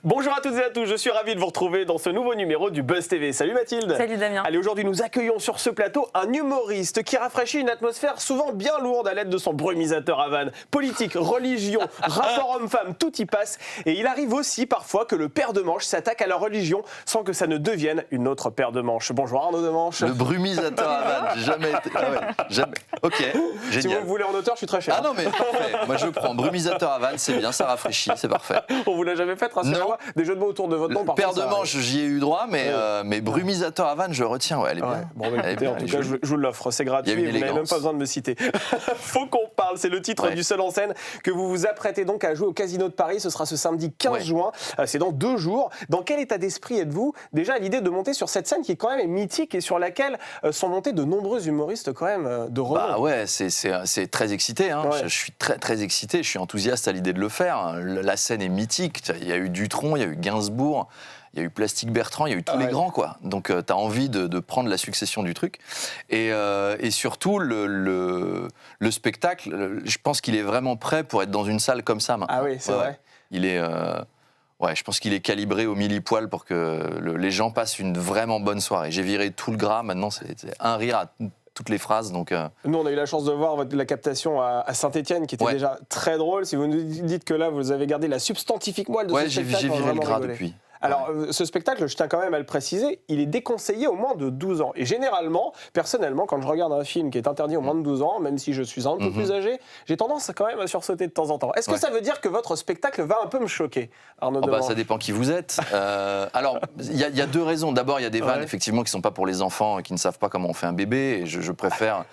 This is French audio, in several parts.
Bonjour à toutes et à tous, je suis ravi de vous retrouver dans ce nouveau numéro du Buzz TV. Salut Mathilde. Salut Damien. Allez, aujourd'hui nous accueillons sur ce plateau un humoriste qui rafraîchit une atmosphère souvent bien lourde à l'aide de son brumisateur à vannes. Politique, religion, rapport homme-femme, tout y passe. Et il arrive aussi parfois que le père de Manche s'attaque à la religion sans que ça ne devienne une autre paire de manches. Bonjour Arnaud de Manche. Le brumisateur à vannes, j'ai jamais été... Ah ouais, jamais. Ok, génial. Si vous le voulez en auteur, je suis très cher. Ah non mais parfait, moi je prends brumisateur à vannes, c'est bien, ça rafraîchit, c'est parfait. On vous l'a jamais fait, rassurez-moi. Des jeux de mots autour de votre nom, parfois. Père de manche, j'y ai eu droit, mais brumisateur à vannes, je retiens, ouais, elle est bien. Ouais. Bon, bah, écoutez, en tout cas, je vous l'offre, c'est gratuit, et vous n'avez même pas besoin de me citer. Faut qu'on parle, c'est le titre du seul en scène que vous vous apprêtez donc à jouer au Casino de Paris. Ce sera ce samedi 15 juin, c'est dans 2 jours. Dans quel état d'esprit êtes-vous déjà à l'idée de monter sur cette scène qui est quand même mythique et sur laquelle sont montés de nombreux humoristes quand même de renom? Bah ouais, c'est très excité, hein. Je suis très excité, je suis enthousiaste à l'idée de le faire. La scène est mythique, il y a eu Dutronc, il y a eu Gainsbourg, il y a eu Plastique Bertrand, il y a eu tous les grands, quoi. Donc tu as envie de prendre la succession du truc. Et surtout, le spectacle, je pense qu'il est vraiment prêt pour être dans une salle comme ça maintenant. Ah oui, c'est vrai. Il est... je pense qu'il est calibré au millipoil pour que les gens passent une vraiment bonne soirée. J'ai viré tout le gras, maintenant c'est un rire à toutes les phrases. Donc, Nous, on a eu la chance de voir la captation à Saint-Étienne qui était déjà très drôle. Si vous nous dites que là, vous avez gardé la substantifique moelle de ce spectacle, j'ai viré le gras depuis. Alors, ce spectacle, je tiens quand même à le préciser, il est déconseillé au moins de 12 ans. Et généralement, personnellement, quand je regarde un film qui est interdit au moins de 12 ans, même si je suis un peu plus âgé, j'ai tendance quand même à sursauter de temps en temps. Est-ce que ça veut dire que votre spectacle va un peu me choquer, Arnaud de Manche ? Ça dépend qui vous êtes. Alors, il y a 2 raisons. D'abord, il y a des vannes, effectivement, qui ne sont pas pour les enfants, qui ne savent pas comment on fait un bébé. Et je préfère,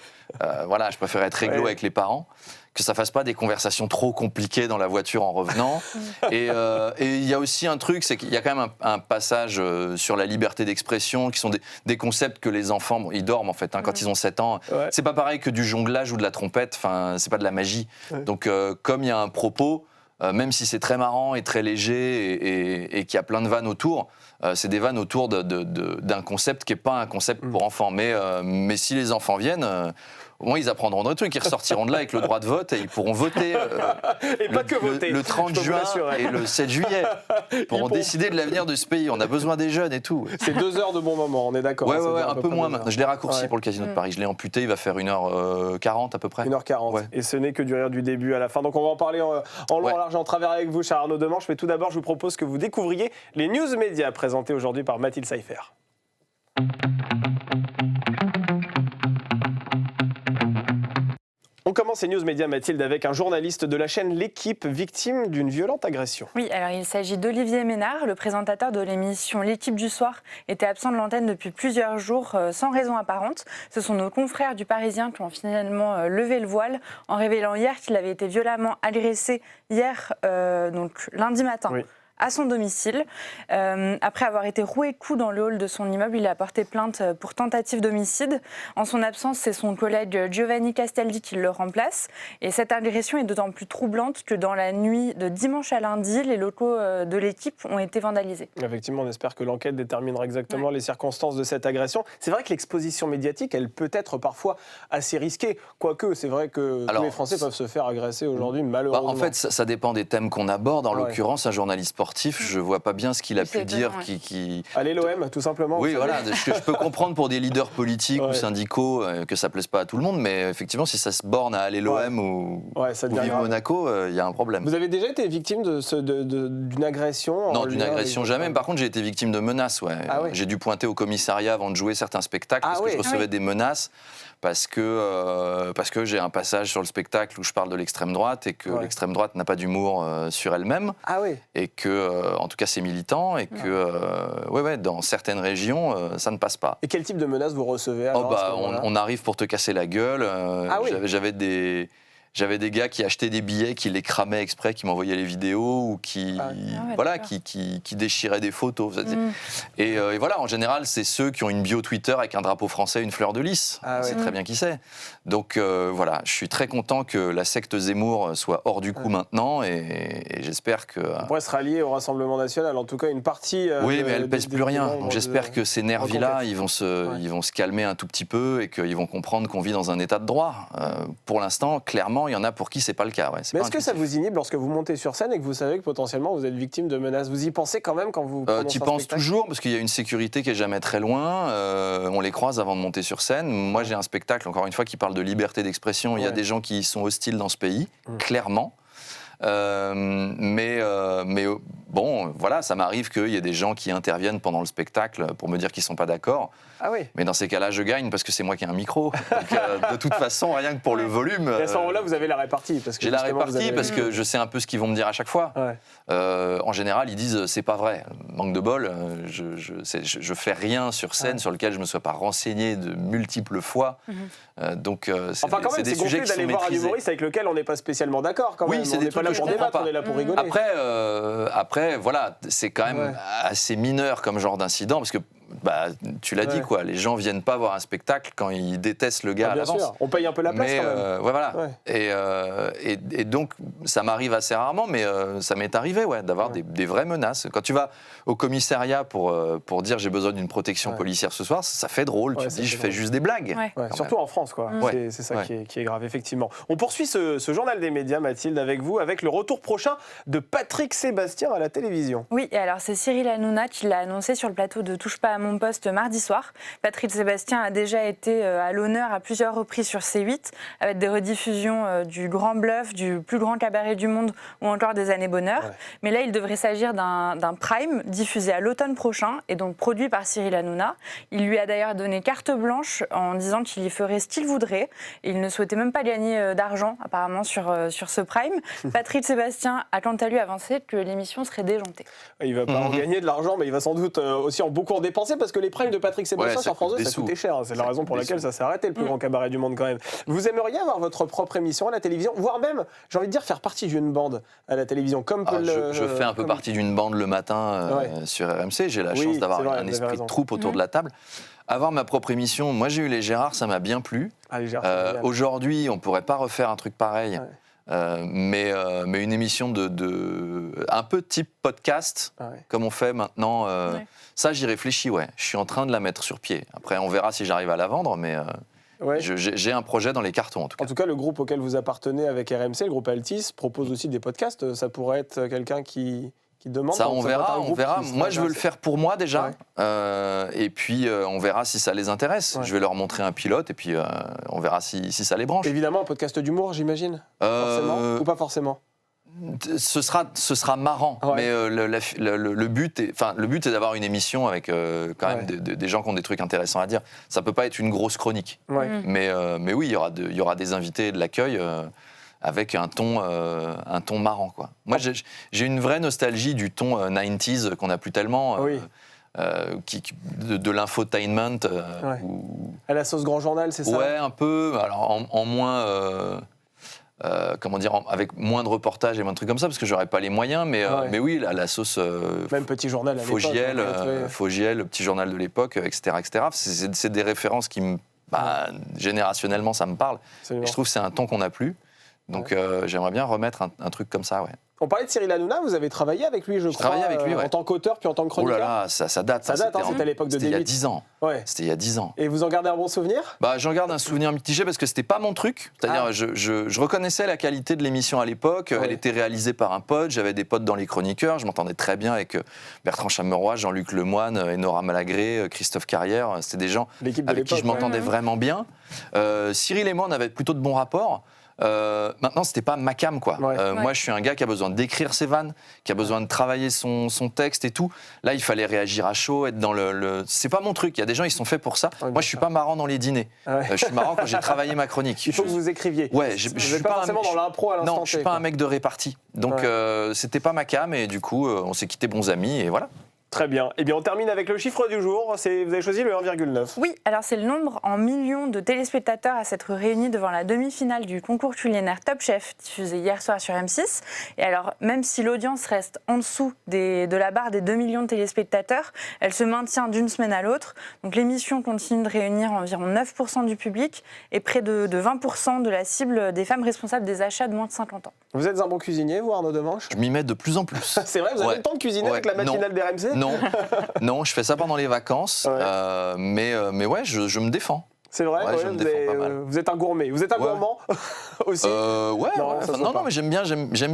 je préfère être réglo avec les parents, que ça fasse pas des conversations trop compliquées dans la voiture en revenant. Et il y a aussi un truc, c'est qu'il y a quand même un passage sur la liberté d'expression, qui sont des concepts que les enfants, ils dorment en fait, quand ils ont 7 ans. C'est pas pareil que du jonglage ou de la trompette, c'est pas de la magie. Donc comme il y a un propos, même si c'est très marrant et très léger et qu'il y a plein de vannes autour, c'est des vannes autour d'un concept qui n'est pas un concept pour enfants. Mais si les enfants viennent... Bon, ils apprendront des trucs, ils ressortiront de là avec le droit de vote et ils pourront voter, le 30 juin et le 7 juillet. Ils pourront décider de l'avenir de ce pays. On a besoin des jeunes et tout. C'est 2 heures de bon moment, on est d'accord. Ouais, un peu moins maintenant. Je l'ai raccourci pour le Casino de Paris. Je l'ai amputé, il va faire 1h40 à peu près. 1h40. Ouais. Et ce n'est que du rire du début à la fin. Donc on va en parler en long, en large et en travers avec vous, cher Arnaud de Manche. Mais tout d'abord, je vous propose que vous découvriez les news médias présentés aujourd'hui par Mathilde Seifer. On commence ces news médias, Mathilde, avec un journaliste de la chaîne L'Équipe victime d'une violente agression. Oui, alors il s'agit d'Olivier Ménard, le présentateur de l'émission L'Équipe du soir, était absent de l'antenne depuis plusieurs jours sans raison apparente. Ce sont nos confrères du Parisien qui ont finalement levé le voile en révélant hier qu'il avait été violemment agressé hier, donc lundi matin. Oui. À son domicile. Après avoir été roué de coups dans le hall de son immeuble, il a porté plainte pour tentative d'homicide. En son absence, c'est son collègue Giovanni Castaldi qui le remplace. Et cette agression est d'autant plus troublante que dans la nuit de dimanche à lundi, les locaux de l'Équipe ont été vandalisés. Effectivement, on espère que l'enquête déterminera exactement les circonstances de cette agression. C'est vrai que l'exposition médiatique, elle peut être parfois assez risquée. Quoique, c'est vrai que tous les Français peuvent se faire agresser aujourd'hui, malheureusement. En fait, ça dépend des thèmes qu'on aborde. En l'occurrence, un journaliste sportif, je vois pas bien ce qu'il a pu dire. Allez l'OM, tout simplement. Oui, voilà. Je peux comprendre pour des leaders politiques ou syndicaux que ça plaise pas à tout le monde, mais effectivement, si ça se borne à aller l'OM ou vivre Monaco, il y a un problème. Vous avez déjà été victime d'une agression? Non, d'une agression jamais. Par contre, j'ai été victime de menaces. J'ai dû pointer au commissariat avant de jouer certains spectacles parce que je recevais des menaces. Parce que j'ai un passage sur le spectacle où je parle de l'extrême droite et que l'extrême droite n'a pas d'humour sur elle-même. Et que, en tout cas, c'est militant et que, dans certaines régions, ça ne passe pas. Et quel type de menaces vous recevez alors? On arrive pour te casser la gueule. J'avais J'avais des gars qui achetaient des billets, qui les cramaient exprès, qui m'envoyaient les vidéos ou qui déchiraient des photos. Et voilà, en général, c'est ceux qui ont une bio Twitter avec un drapeau français, une fleur de lys. On sait très bien qui c'est. Donc voilà, je suis très content que la secte Zemmour soit hors du coup maintenant et j'espère que... On pourrait se rallier au Rassemblement national, en tout cas une partie... oui, mais elle ne pèse plus rien. Donc j'espère que ces nervis-là, ils vont se calmer un tout petit peu et qu'ils vont comprendre qu'on vit dans un état de droit. Pour l'instant, clairement, il y en a pour qui c'est pas le cas. Mais est-ce que ça vous inhibe lorsque vous montez sur scène et que vous savez que potentiellement vous êtes victime de menaces? Vous y pensez quand même quand vous Tu y penses toujours parce qu'il y a une sécurité qui est jamais très loin. On les croise avant de monter sur scène. Moi, j'ai un spectacle, encore une fois, qui parle de liberté d'expression. Il y a des gens qui sont hostiles dans ce pays, clairement. Mais bon, voilà, ça m'arrive qu'il y ait des gens qui interviennent pendant le spectacle pour me dire qu'ils ne sont pas d'accord. Ah oui. Mais dans ces cas-là, je gagne parce que c'est moi qui ai un micro. Donc, de toute façon, rien que pour le volume. Et à ce moment-là, vous avez la répartie. J'ai la répartie parce que je sais un peu ce qu'ils vont me dire à chaque fois. En général, ils disent c'est pas vrai. Manque de bol, je fais rien sur scène sur lequel je me sois pas renseigné de multiples fois. Donc c'est des sujets qui sont maîtrisés. d'aller voir un humoriste avec lequel on n'est pas spécialement d'accord. Oui, c'est des trucs que je comprends pas. On est là pour rigoler. Après, voilà, c'est quand même assez mineur comme genre d'incident parce que tu l'as dit quoi, les gens viennent pas voir un spectacle quand ils détestent le gars à l'avance. Sûr. On paye un peu la place quand même. Voilà. Et donc ça m'arrive assez rarement, mais ça m'est arrivé d'avoir des vraies menaces. Quand tu vas au commissariat pour dire j'ai besoin d'une protection policière ce soir, ça fait drôle. Tu te dis je fais juste des blagues. Surtout en France, quoi. C'est ça qui est grave, effectivement. On poursuit ce journal des médias, Mathilde, avec vous, avec le retour prochain de Patrick Sébastien à la télévision. Oui, et alors c'est Cyril Hanouna qui l'a annoncé sur le plateau de Touche pas à mon poste mardi soir. Patrick Sébastien a déjà été à l'honneur à plusieurs reprises sur C8, avec des rediffusions du Grand Bluff, du plus grand cabaret du monde ou encore des Années Bonheur. Mais là, il devrait s'agir d'un prime diffusé à l'automne prochain et donc produit par Cyril Hanouna. Il lui a d'ailleurs donné carte blanche en disant qu'il y ferait ce qu'il voudrait. Et il ne souhaitait même pas gagner d'argent apparemment sur ce prime. Patrick Sébastien a quant à lui avancé que l'émission serait déjantée. Il ne va pas en gagner de l'argent, mais il va sans doute aussi en beaucoup en dépenser parce que les primes de Patrick Sébastien sur France 2, ça coûtait cher. C'est la raison pour laquelle ça s'est arrêté, le plus grand cabaret du monde quand même. Vous aimeriez avoir votre propre émission à la télévision, voire même, j'ai envie de dire, faire partie d'une bande à la télévision comme je fais un peu partie d'une bande le matin sur RMC. J'ai la chance d'avoir un esprit de troupe autour de la table. Avoir ma propre émission, moi j'ai eu les Gérard, ça m'a bien plu. Aujourd'hui, on ne pourrait pas refaire un truc pareil. Mais une émission un peu type podcast, comme on fait maintenant, ça j'y réfléchis, je suis en train de la mettre sur pied. Après on verra si j'arrive à la vendre, mais j'ai un projet dans les cartons en tout cas. En tout cas, le groupe auquel vous appartenez avec RMC, le groupe Altis, propose aussi des podcasts. Ça pourrait être quelqu'un qui demande. Ça, on verra. Moi, je veux le faire pour moi déjà. Et puis, on verra si ça les intéresse. Je vais leur montrer un pilote et puis on verra si ça les branche. Évidemment, un podcast d'humour, j'imagine. Forcément ou pas forcément. Ce sera marrant, mais le but est d'avoir une émission avec quand même des gens qui ont des trucs intéressants à dire. Ça peut pas être une grosse chronique. Mais oui, il y aura des invités et de l'accueil. Avec un ton marrant, quoi. Moi, j'ai une vraie nostalgie du ton 90s qu'on n'a plus tellement, de l'infotainment. À la sauce Grand Journal, c'est ça? Ouais, un peu. Alors, en moins... comment dire, avec moins de reportages et moins de trucs comme ça, parce que j'aurais pas les moyens, mais oui, la sauce... Même Petit Journal à l'époque. Fogiel, le Petit Journal de l'époque, etc. C'est des références qui, générationnellement, ça me parle. Et je trouve que c'est un ton qu'on n'a plus. Donc j'aimerais bien remettre un truc comme ça, On parlait de Cyril Hanouna, vous avez travaillé avec lui, je crois. Travaillé avec lui, en tant qu'auteur puis en tant que chroniqueur. Oh là là, ça date. Ça date, c'était à l'époque de C'était il y a 10 ans. C'était il y a 10 ans. Et vous en gardez un bon souvenir? J'en garde un souvenir mitigé parce que c'était pas mon truc. C'est-à-dire, je reconnaissais la qualité de l'émission à l'époque. Elle était réalisée par un pote. J'avais des potes dans les chroniqueurs. Je m'entendais très bien avec Bertrand Chameroy, Jean-Luc Lemoyne, Enora Malagré, Christophe Carrière. C'était des gens avec qui je m'entendais vraiment bien. Cyril et moi, on avait plutôt de bons rapports. Maintenant, c'était pas ma cam, quoi. Moi, je suis un gars qui a besoin d'écrire ses vannes, qui a besoin de travailler son texte et tout. Là, il fallait réagir à chaud, être dans c'est pas mon truc. Il y a des gens, ils sont faits pour ça. Moi, je suis pas marrant dans les dîners. Je suis marrant quand j'ai travaillé ma chronique. Il faut que vous écriviez. Je suis pas forcément dans l'impro à l'instant T. Non, je suis pas un mec de répartie. Donc, c'était pas ma cam et du coup, on s'est quittés bons amis et voilà. Très bien. Eh bien, on termine avec le chiffre du jour. Vous avez choisi le 1,9. Oui, alors c'est le nombre en millions de téléspectateurs à s'être réunis devant la demi-finale du concours culinaire Top Chef, diffusé hier soir sur M6. Et alors, même si l'audience reste en dessous de la barre des 2 millions de téléspectateurs, elle se maintient d'une semaine à l'autre. Donc l'émission continue de réunir environ 9% du public et près de 20% de la cible des femmes responsables des achats de moins de 50 ans. Vous êtes un bon cuisinier, vous, Arnaud Demanche? Je m'y mets de plus en plus. C'est vrai, vous avez le temps de cuisiner avec la matinale d'RMC? Non, je fais ça pendant les vacances, mais ouais, je me défends. C'est vrai, vous êtes un gourmet. Vous êtes un gourmand aussi? Non, mais j'aime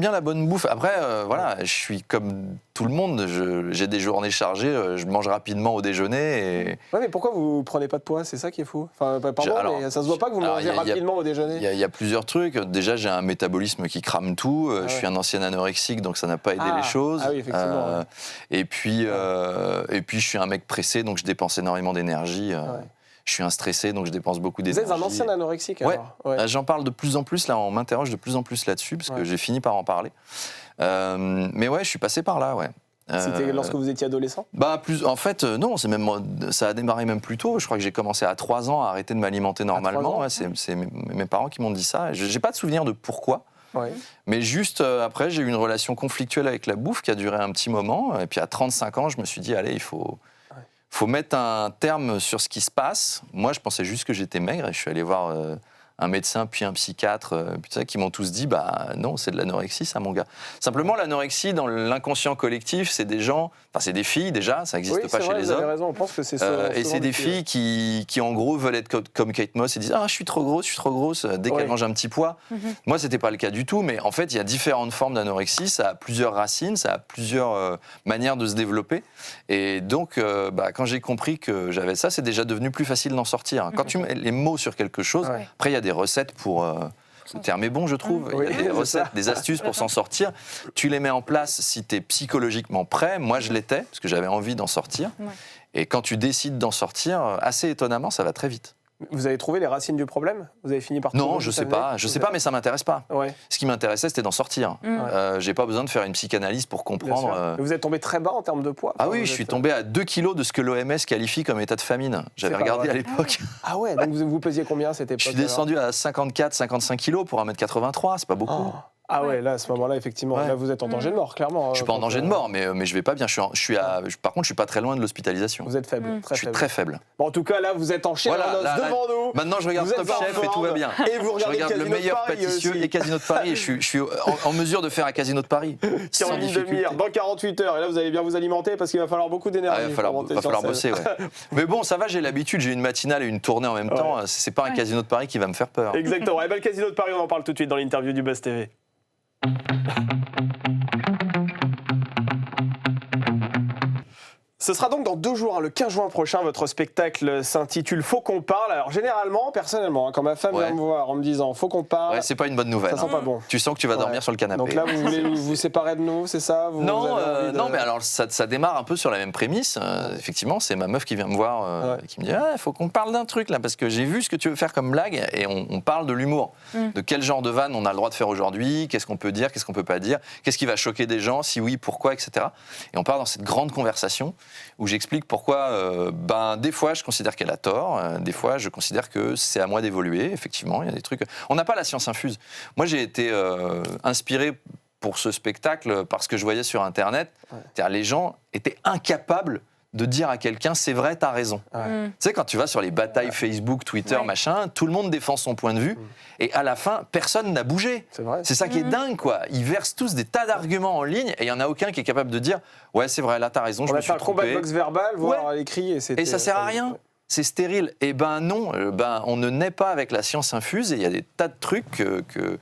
bien la bonne bouffe. Après, voilà, je suis comme tout le monde, j'ai des journées chargées, je mange rapidement au déjeuner. Ouais, mais pourquoi vous prenez pas de poids? C'est ça qui est fou. Enfin, pardon, mais ça se voit pas que vous mangez rapidement au déjeuner. Il y a plusieurs trucs. Déjà, j'ai un métabolisme qui crame tout. Je suis un ancien anorexique, donc ça n'a pas aidé les choses. Ah oui, effectivement. Et puis, je suis un mec pressé, donc je dépense énormément d'énergie. Je suis un stressé, donc je dépense beaucoup d'énergie. Vous êtes un ancien anorexique, alors? Ouais. J'en parle de plus en plus, là, on m'interroge de plus en plus là-dessus, parce que j'ai fini par en parler. Mais ouais, je suis passé par là, ouais. C'était lorsque vous étiez adolescent? En fait, non, ça a démarré même plus tôt. Je crois que j'ai commencé à 3 ans à arrêter de m'alimenter normalement. C'est mes parents qui m'ont dit ça. Je n'ai pas de souvenir de pourquoi. Ouais. Mais juste après, j'ai eu une relation conflictuelle avec la bouffe qui a duré un petit moment. Et puis à 35 ans, je me suis dit, allez, il faut mettre un terme sur ce qui se passe. Moi, je pensais juste que j'étais maigre et je suis allé voir un médecin puis un psychiatre qui m'ont tous dit non, c'est de l'anorexie, ça, mon gars. Simplement, l'anorexie, dans l'inconscient collectif, c'est des gens, c'est des filles déjà, ça n'existe pas chez les hommes. Vous avez raison, on pense que c'est et c'est des filles qui, en gros, veulent être comme Kate Moss et disent je suis trop grosse, dès qu'elles mangent un petit poids. Moi, c'était pas le cas du tout, mais en fait, il y a différentes formes d'anorexie, ça a plusieurs racines, ça a plusieurs manières de se développer. Et donc, quand j'ai compris que j'avais ça, c'est déjà devenu plus facile d'en sortir. Quand tu mets les mots sur quelque chose, après, il y a des recettes pour... le terme est bon, je trouve. Il y a des recettes, des astuces pour s'en sortir. Tu les mets en place si tu es psychologiquement prêt. Moi, je l'étais, parce que j'avais envie d'en sortir. Ouais. Et quand tu décides d'en sortir, assez étonnamment, ça va très vite. Vous avez trouvé les racines du problème? Vous avez fini par... Non, je sais pas, mais ça m'intéresse pas. Ouais. Ce qui m'intéressait, c'était d'en sortir. J'ai pas besoin de faire une psychanalyse pour comprendre. Vous êtes tombé très bas en termes de poids? Ah oui, je suis tombé à 2 kilos de ce que l'OMS qualifie comme état de famine. J'avais regardé à l'époque. Ah ouais, donc vous pesiez combien à cette époque? Je suis descendu à 54-55 kilos pour 1m83, c'est pas beaucoup. Ah ouais, là, à ce moment-là, effectivement, là, vous êtes en danger de mort, clairement. Je suis pas en danger de mort, mais je vais pas bien. Par contre, je suis pas très loin de l'hospitalisation. Vous êtes faible, Je suis très faible. Bon, en tout cas, là, vous êtes en chair en os devant nous. Maintenant, je regarde Top Chef et tout va bien. Et vous regardez le meilleur pâtissier et Casino de Paris. Je suis en mesure de faire un Casino de Paris. Qui en une demi-heure, dans 48 heures. Et là, vous allez bien vous alimenter parce qu'il va falloir beaucoup d'énergie. Il va falloir bosser, Mais bon, ça va, j'ai l'habitude. J'ai une matinale et une tournée en même temps. C'est pas un Casino de Paris qui va me faire peur. Exactement. Et le Casino de Paris, on en parle tout de suite dans l'interview du Buzz TV. Ce sera donc dans 2 jours, le 15 juin prochain, votre spectacle s'intitule Faut qu'on parle. Alors généralement, personnellement, quand ma femme vient me voir en me disant Faut qu'on parle, c'est pas une bonne nouvelle. Ça sent pas bon. Tu sens que tu vas dormir sur le canapé. Donc là, vous voulez vous séparer de nous, c'est ça? Non, mais alors ça démarre un peu sur la même prémisse. Effectivement, c'est ma meuf qui vient me voir et qui me dit faut qu'on parle d'un truc là, parce que j'ai vu ce que tu veux faire comme blague et on parle de l'humour. De quel genre de vanne on a le droit de faire aujourd'hui, qu'est-ce qu'on peut dire, qu'est-ce qu'on peut pas dire, qu'est-ce qui va choquer des gens, si oui, pourquoi, etc. Et on part dans cette grande conversation où j'explique pourquoi, des fois, je considère qu'elle a tort, des fois, je considère que c'est à moi d'évoluer. Effectivement, il y a des trucs... On n'a pas la science infuse. Moi, j'ai été inspiré pour ce spectacle parce que je voyais sur Internet, c'est-à-dire les gens étaient incapables de dire à quelqu'un c'est vrai, t'as raison. Tu sais, quand tu vas sur les batailles Facebook, Twitter, machin, tout le monde défend son point de vue et à la fin, personne n'a bougé. C'est ça qui est dingue, quoi. Ils versent tous des tas d'arguments en ligne et il n'y en a aucun qui est capable de dire ouais, c'est vrai, là, t'as raison, je me suis trompé. On a fait un combat de boxe verbal, voire à l'écrit. Et ça sert à rien. C'est stérile. Eh ben non, on ne naît pas avec la science infuse et il y a des tas de trucs que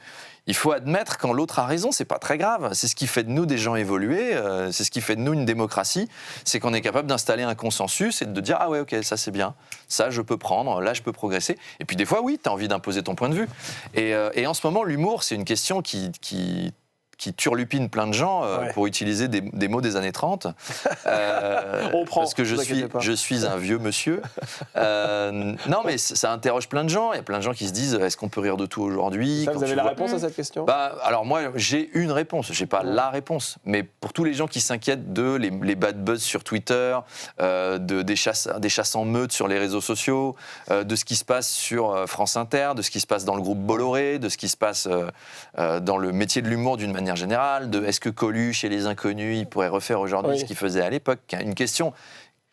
il faut admettre quand l'autre a raison, c'est pas très grave. C'est ce qui fait de nous des gens évolués, c'est ce qui fait de nous une démocratie, c'est qu'on est capable d'installer un consensus et de dire ah ouais, ok, ça c'est bien, ça je peux prendre, là je peux progresser. Et puis des fois oui, t'as envie d'imposer ton point de vue. Et en ce moment, l'humour, c'est une question qui turlupine plein de gens pour utiliser des mots des années 30. On prend, parce que je suis un vieux monsieur. Non, mais ça interroge plein de gens. Il y a plein de gens qui se disent, est-ce qu'on peut rire de tout aujourd'hui ? Vous avez la réponse à cette question ? Alors moi, j'ai une réponse. J'ai pas la réponse. Mais pour tous les gens qui s'inquiètent de les bad buzz sur Twitter, des chasses en meute sur les réseaux sociaux, de ce qui se passe sur France Inter, de ce qui se passe dans le groupe Bolloré, de ce qui se passe dans le métier de l'humour d'une manière générale, de est-ce que Coluche et les Inconnus, ils pourraient refaire aujourd'hui ce qu'ils faisaient à l'époque, une question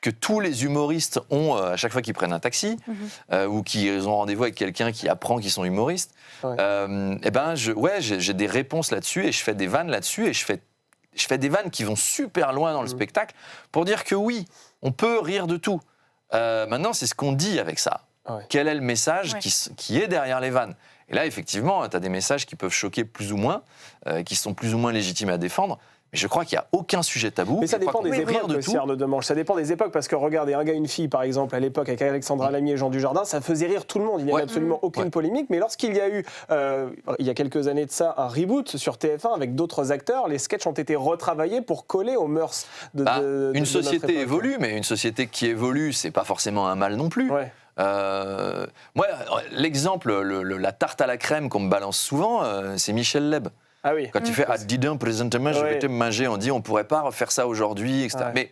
que tous les humoristes ont à chaque fois qu'ils prennent un taxi ou qu'ils ont rendez-vous avec quelqu'un qui apprend qu'ils sont humoristes. J'ai des réponses là-dessus et je fais des vannes là-dessus et je fais des vannes qui vont super loin dans le spectacle pour dire que oui, on peut rire de tout. Maintenant, c'est ce qu'on dit avec ça. Quel est le message qui est derrière les vannes ? Et là, effectivement, tu as des messages qui peuvent choquer plus ou moins, qui sont plus ou moins légitimes à défendre. Mais je crois qu'il n'y a aucun sujet tabou. Mais ça dépend des époques aussi, Arnaud Demange. Ça dépend des époques, parce que regardez, Un gars, une fille, par exemple, à l'époque, avec Alexandra Lamy et Jean Dujardin, ça faisait rire tout le monde. Il n'y avait absolument aucune polémique. Mais lorsqu'il y a eu, il y a quelques années de ça, un reboot sur TF1 avec d'autres acteurs, les sketchs ont été retravaillés pour coller aux mœurs de une société évolue, mais une société qui évolue, c'est pas forcément un mal non plus. Moi, l'exemple, la tarte à la crème qu'on me balance souvent, c'est Michel Leb. Ah oui. Quand tu fais « Dis donc, présentement, je vais te manger », on dit « on ne pourrait pas refaire ça aujourd'hui », etc. Mais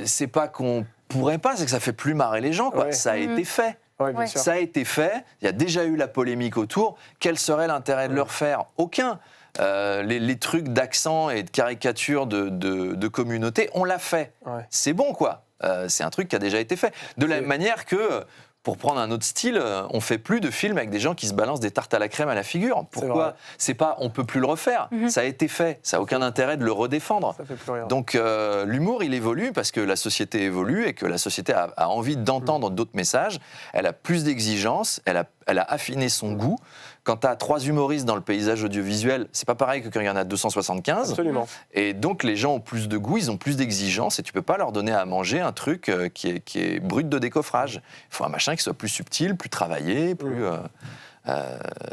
c'est pas qu'on pourrait pas, c'est que ça fait plus marrer les gens, quoi. Ça a été fait. Bien sûr. Ça a été fait, il y a déjà eu la polémique autour. Quel serait l'intérêt de le refaire ? Aucun. Les trucs d'accent et de caricature de communauté, on l'a fait. C'est bon, quoi. C'est un truc qui a déjà été fait. De la même manière que... Pour prendre un autre style, on fait plus de films avec des gens qui se balancent des tartes à la crème à la figure. Pourquoi ? C'est pas on peut plus le refaire. Ça a été fait. Ça a aucun intérêt de le redéfendre. Ça fait plus rien. Donc l'humour, il évolue parce que la société évolue et que la société a envie d'entendre d'autres messages. Elle a plus d'exigences. Elle a affiné son goût. Quand tu as 3 humoristes dans le paysage audiovisuel, c'est pas pareil que quand il y en a 275. Absolument. Et donc les gens ont plus de goût, ils ont plus d'exigences et tu peux pas leur donner à manger un truc qui est brut de décoffrage. Il faut un machin qui soit plus subtil, plus travaillé, plus...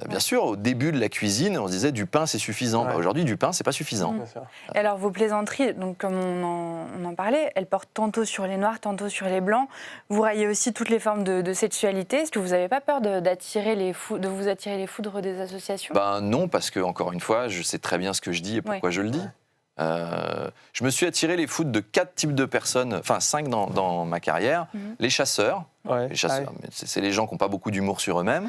bien sûr, au début de la cuisine, on se disait du pain c'est suffisant. Aujourd'hui, du pain c'est pas suffisant. Et alors vos plaisanteries, donc comme on en parlait, elles portent tantôt sur les noirs, tantôt sur les blancs. Vous raillez aussi toutes les formes de sexualité. Est-ce que vous n'avez pas peur de vous attirer les foudres des associations ? Non, parce que encore une fois, je sais très bien ce que je dis et pourquoi je le dis. Je me suis attiré les foudres de 4 types de personnes, enfin 5 dans ma carrière. Les chasseurs, c'est les gens qui n'ont pas beaucoup d'humour sur eux-mêmes.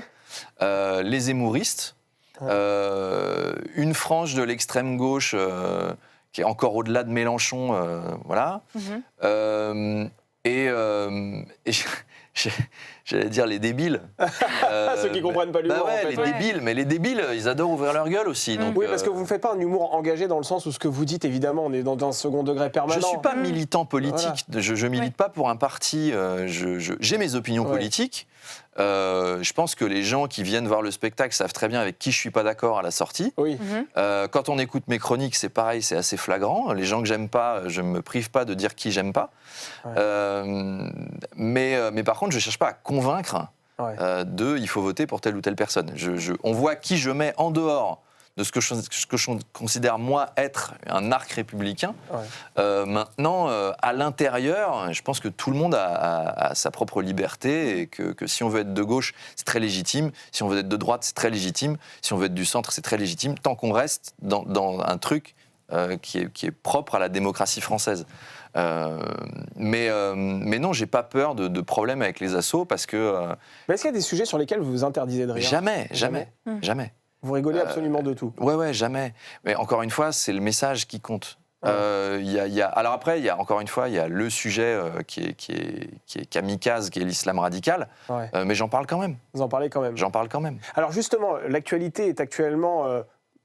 Les hémouristes, une frange de l'extrême gauche qui est encore au-delà de Mélenchon, voilà. J'allais dire les débiles. Ceux qui ne comprennent pas l'humour. Les débiles, mais les débiles, ils adorent ouvrir leur gueule aussi. Donc, oui, parce que vous ne faites pas un humour engagé dans le sens où ce que vous dites, évidemment, on est dans un second degré permanent. Je ne suis pas militant politique, je ne milite pas pour un parti, j'ai mes opinions politiques. Je pense que les gens qui viennent voir le spectacle savent très bien avec qui je ne suis pas d'accord à la sortie. Quand on écoute mes chroniques, c'est pareil, c'est assez flagrant. Les gens que j'aime pas, je ne me prive pas de dire qui j'aime pas. Mais par contre, je ne cherche pas à convaincre il faut voter pour telle ou telle personne. On voit qui je mets en dehors de ce que je considère, moi, être un arc républicain. Maintenant, à l'intérieur, je pense que tout le monde a sa propre liberté et que si on veut être de gauche, c'est très légitime. Si on veut être de droite, c'est très légitime. Si on veut être du centre, c'est très légitime, tant qu'on reste dans un truc qui est propre à la démocratie française. Mais non, j'ai pas peur de problèmes avec les assos parce que... Mais est-ce qu'il y a des sujets sur lesquels vous vous interdisez de rire ? Jamais. Vous rigolez absolument de tout. Ouais, jamais. Mais encore une fois, c'est le message qui compte. Alors après, encore une fois, il y a le sujet qui est kamikaze, qui est l'islam radical. Mais j'en parle quand même. Vous en parlez quand même. J'en parle quand même. Alors justement, l'actualité est actuellement...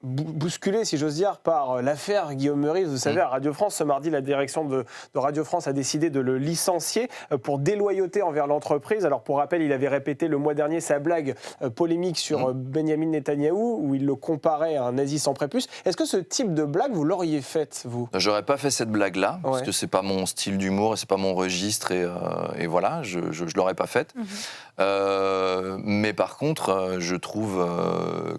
bousculé, si j'ose dire, par l'affaire Guillaume Meurice. Vous savez, à Radio France, ce mardi, la direction de Radio France a décidé de le licencier pour déloyauté envers l'entreprise. Alors, pour rappel, il avait répété le mois dernier sa blague polémique sur Benyamin Netanyahou, où il le comparait à un nazi sans prépuce. Est-ce que ce type de blague, vous l'auriez faite, vous ? J'aurais pas fait cette blague-là, parce que c'est pas mon style d'humour et c'est pas mon registre, et voilà, je l'aurais pas faite. Mais par contre, je trouve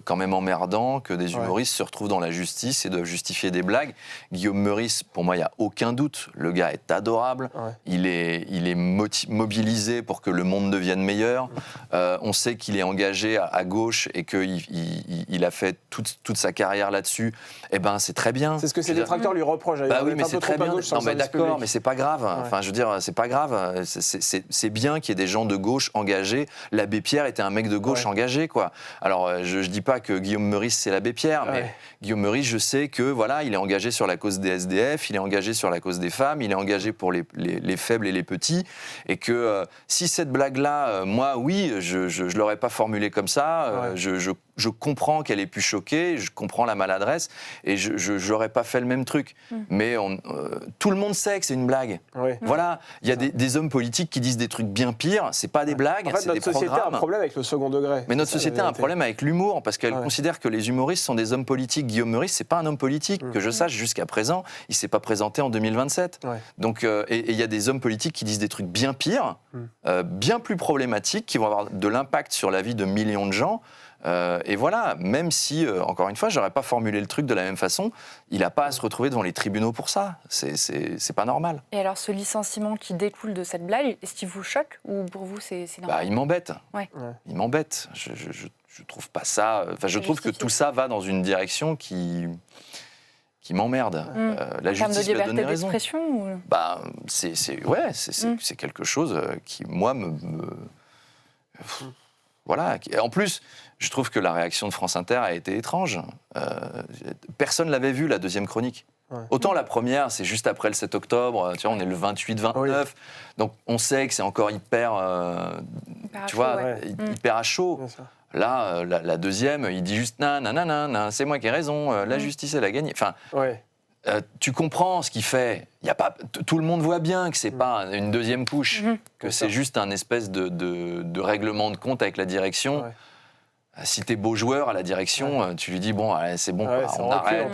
quand même emmerdant que des humoristes humoristes se retrouvent dans la justice et doivent justifier des blagues. Guillaume Meurice, pour moi, il n'y a aucun doute. Le gars est adorable. Il est mobilisé pour que le monde devienne meilleur. On sait qu'il est engagé à gauche et qu'il a fait toute sa carrière là-dessus. Eh ben, c'est très bien. C'est ce que ses détracteurs lui reprochent. Bah oui, mais c'est très bien. Non, mais d'accord, mais c'est pas grave. Enfin, je veux dire, c'est pas grave. C'est bien qu'il y ait des gens de gauche engagés. L'abbé Pierre était un mec de gauche engagé, quoi. Alors, je dis pas que Guillaume Meurice, c'est l'abbé Pierre, mais Guillaume Meurice, je sais que, voilà, il est engagé sur la cause des SDF, il est engagé sur la cause des femmes, il est engagé pour les faibles et les petits, et que si cette blague-là, moi, oui, je l'aurais pas formulée comme ça, je comprends qu'elle ait pu choquer, je comprends la maladresse, et je n'aurais pas fait le même truc. Mais tout le monde sait que c'est une blague. Voilà, il y a des hommes politiques qui disent des trucs bien pires, c'est pas des blagues, en fait, c'est des programmes. Notre société a un problème avec le second degré. Mais notre société a un problème avec l'humour, parce qu'elle considère que les humoristes sont des hommes politiques. Guillaume Meurice, c'est pas un homme politique, que je sache jusqu'à présent, il s'est pas présenté en 2027. Donc, et il y a des hommes politiques qui disent des trucs bien pires, bien plus problématiques, qui vont avoir de l'impact sur la vie de millions de gens. Et voilà, même si, encore une fois, j'aurais pas formulé le truc de la même façon, il n'a pas à se retrouver devant les tribunaux pour ça. C'est pas normal. Et alors, ce licenciement qui découle de cette blague, est-ce qu'il vous choque ou pour vous c'est normal? Bah, il m'embête. Il m'embête. Je trouve pas ça. Enfin, je trouve que tout ça va dans une direction qui m'emmerde. La justice lui a donné raison. En termes de liberté d'expression ou... Bah, c'est quelque chose qui, moi, voilà. En plus, je trouve que la réaction de France Inter a été étrange. Personne ne l'avait vu, la deuxième chronique. Autant la première, c'est juste après le 7 octobre, tu vois, on est le 28-29, donc on sait que c'est encore hyper à chaud. Là, la deuxième, il dit juste « nan, c'est moi qui ai raison, la justice, elle a gagné ». Enfin, tu comprends ce qu'il fait. Y a pas, tout le monde voit bien que c'est pas une deuxième couche, que c'est juste un espèce de règlement de compte avec la direction. Si t'es beau joueur à la direction, tu lui dis bon, allez, c'est bon, on arrête, on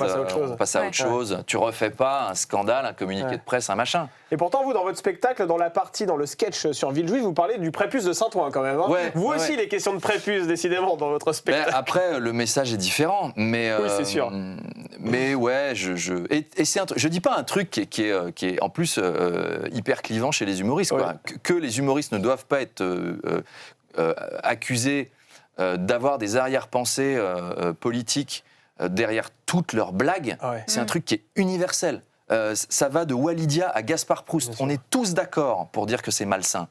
passe à autre chose. Tu refais pas un scandale, un communiqué de presse, un machin. Et pourtant, vous, dans votre spectacle, dans le sketch sur Villejuif, vous parlez du prépuce de Saint-Ouen quand même. Vous aussi, les questions de prépuce, décidément, dans votre spectacle. Après, le message est différent. Mais, oui, c'est sûr. Mais ouais, je dis pas un truc qui est en plus hyper clivant chez les humoristes. Quoi. Que les humoristes ne doivent pas être accusés d'avoir des arrière-pensées politiques derrière toutes leurs blagues, c'est un truc qui est universel. Ça va de Walidia à Gaspard Proust. On est tous d'accord pour dire que c'est malsain.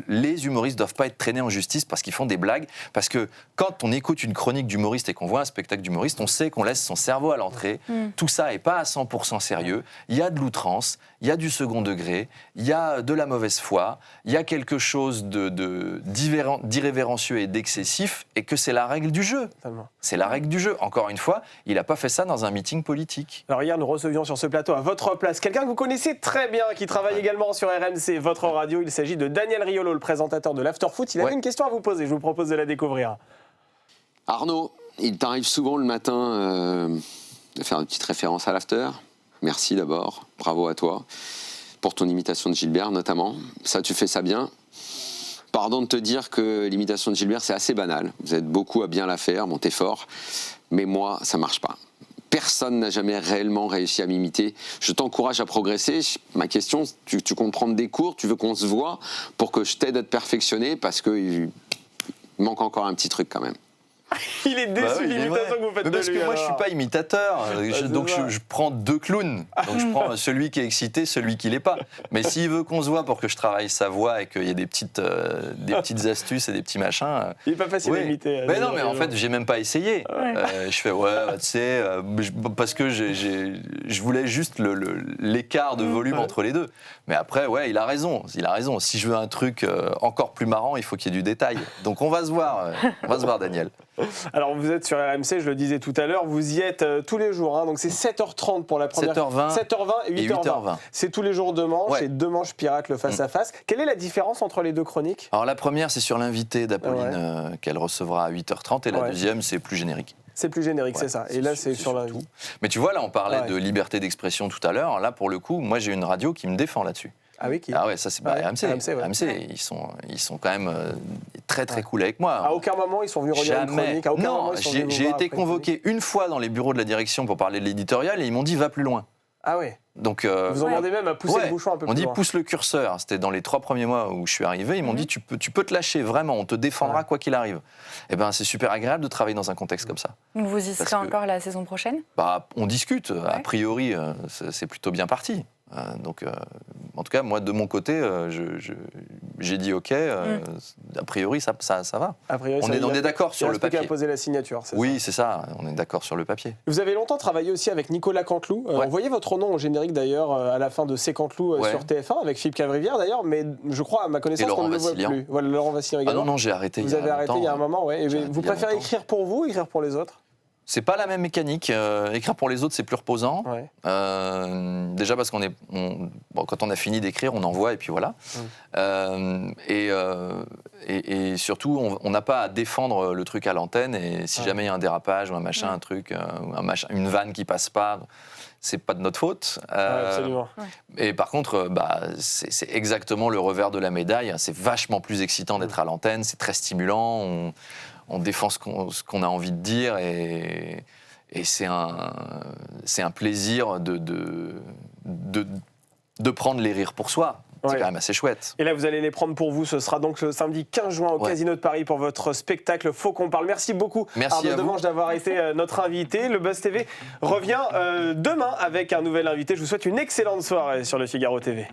Les humoristes ne doivent pas être traînés en justice parce qu'ils font des blagues. Parce que quand on écoute une chronique d'humoriste et qu'on voit un spectacle d'humoriste, on sait qu'on laisse son cerveau à l'entrée. Tout ça n'est pas à 100% sérieux. Il y a de l'outrance, il y a du second degré, il y a de la mauvaise foi, il y a quelque chose d'irrévérencieux et d'excessif, et que c'est la règle du jeu. C'est la règle du jeu. Encore une fois, il n'a pas fait ça dans un meeting politique. Alors hier, nous recevions sur ce plateau à votre place quelqu'un que vous connaissez très bien, qui travaille également sur RMC, votre radio. Il s'agit de Daniel Riolo, le présentateur de l'Afterfoot. Il avait une question à vous poser, je vous propose de la découvrir. Arnaud, il t'arrive souvent le matin de faire une petite référence à l'After. Merci d'abord, bravo à toi, pour ton imitation de Gilbert notamment. Ça, tu fais ça bien. Pardon de te dire que l'imitation de Gilbert, c'est assez banal. Vous êtes beaucoup à bien la faire, bon, t'es fort, mais moi, ça marche pas. Personne n'a jamais réellement réussi à m'imiter. Je t'encourage à progresser. Ma question, tu comptes prendre des cours, tu veux qu'on se voit pour que je t'aide à te perfectionner, parce qu'il manque encore un petit truc quand même. Il est déçu de l'imitation que vous faites de lui. Parce que moi, je ne suis pas imitateur. Donc, je prends deux clowns. Donc, je prends celui qui est excité, celui qui ne l'est pas. Mais s'il veut qu'on se voit pour que je travaille sa voix et qu'il y ait des petites astuces et des petits machins... Il n'est pas facile à imiter. Mais non, mais en fait, je n'ai même pas essayé. Je fais, tu sais, parce que je voulais juste l'écart de volume entre les deux. Mais après, il a raison. Si je veux un truc encore plus marrant, il faut qu'il y ait du détail. Donc, on va se voir. Daniel. Alors, vous êtes sur RMC, je le disais tout à l'heure, vous y êtes tous les jours, hein, donc c'est 7h30 pour la première... 7h20 et 8h20. C'est tous les jours deux manches, et deux manches pirates, le face-à-face. Quelle est la différence entre les deux chroniques? Alors, la première, c'est sur l'invité d'Apolline qu'elle recevra à 8h30, et la deuxième, c'est plus générique. C'est plus générique, c'est ça. Et là, c'est sur la... Mais tu vois, là, on parlait de liberté d'expression tout à l'heure. Là, pour le coup, moi, j'ai une radio qui me défend là-dessus. Ah oui, Ah ouais, ça c'est RMC. RMC, ils sont quand même très très cool avec moi. À aucun moment ils sont venus relire une chronique. Non, j'ai été convoqué une fois dans les bureaux de la direction pour parler de l'éditorial et ils m'ont dit va plus loin. Ah oui. Donc, vous ont demandé même à pousser le bouchon un peu plus loin. On dit pousse le curseur. C'était dans les 3 premiers mois où je suis arrivé. Ils m'ont dit tu peux te lâcher vraiment. On te défendra quoi qu'il arrive. Et ben c'est super agréable de travailler dans un contexte comme ça. Donc vous y serez encore la saison prochaine ? On discute. A priori c'est plutôt bien parti. Donc, en tout cas, moi, de mon côté, j'ai dit OK. A priori, ça va. A priori, on est d'accord sur le papier. Il reste qu'à poser la signature. Oui, c'est ça. On est d'accord sur le papier. Vous avez longtemps travaillé aussi avec Nicolas Canteloup. On voyait votre nom au générique d'ailleurs à la fin de C'est Canteloup sur TF1 avec Philippe Cavrivière d'ailleurs, mais je crois à ma connaissance qu'on ne le voit plus. Voilà, Laurent Vassillan également. Ah non, j'ai arrêté. Vous avez arrêté il y a un moment, ouais. Et vous préférez écrire pour vous ou écrire pour les autres ? C'est pas la même mécanique. Écrire pour les autres, c'est plus reposant. Ouais. Déjà parce quand on a fini d'écrire, on envoie et puis voilà. Et surtout, on n'a pas à défendre le truc à l'antenne. Et si jamais il y a un dérapage ou un machin, un truc, une vanne qui passe pas, c'est pas de notre faute. Absolument. Et par contre, c'est exactement le revers de la médaille. C'est vachement plus excitant d'être à l'antenne. C'est très stimulant. On défend ce qu'on a envie de dire et c'est un plaisir de prendre les rires pour soi. C'est quand même assez chouette. Et là, vous allez les prendre pour vous. Ce sera donc le samedi 15 juin au Casino de Paris pour votre spectacle Faut qu'on parle. Merci beaucoup, Arnaud Demange, d'avoir été notre invité. Le Buzz TV revient demain avec un nouvel invité. Je vous souhaite une excellente soirée sur le Figaro TV.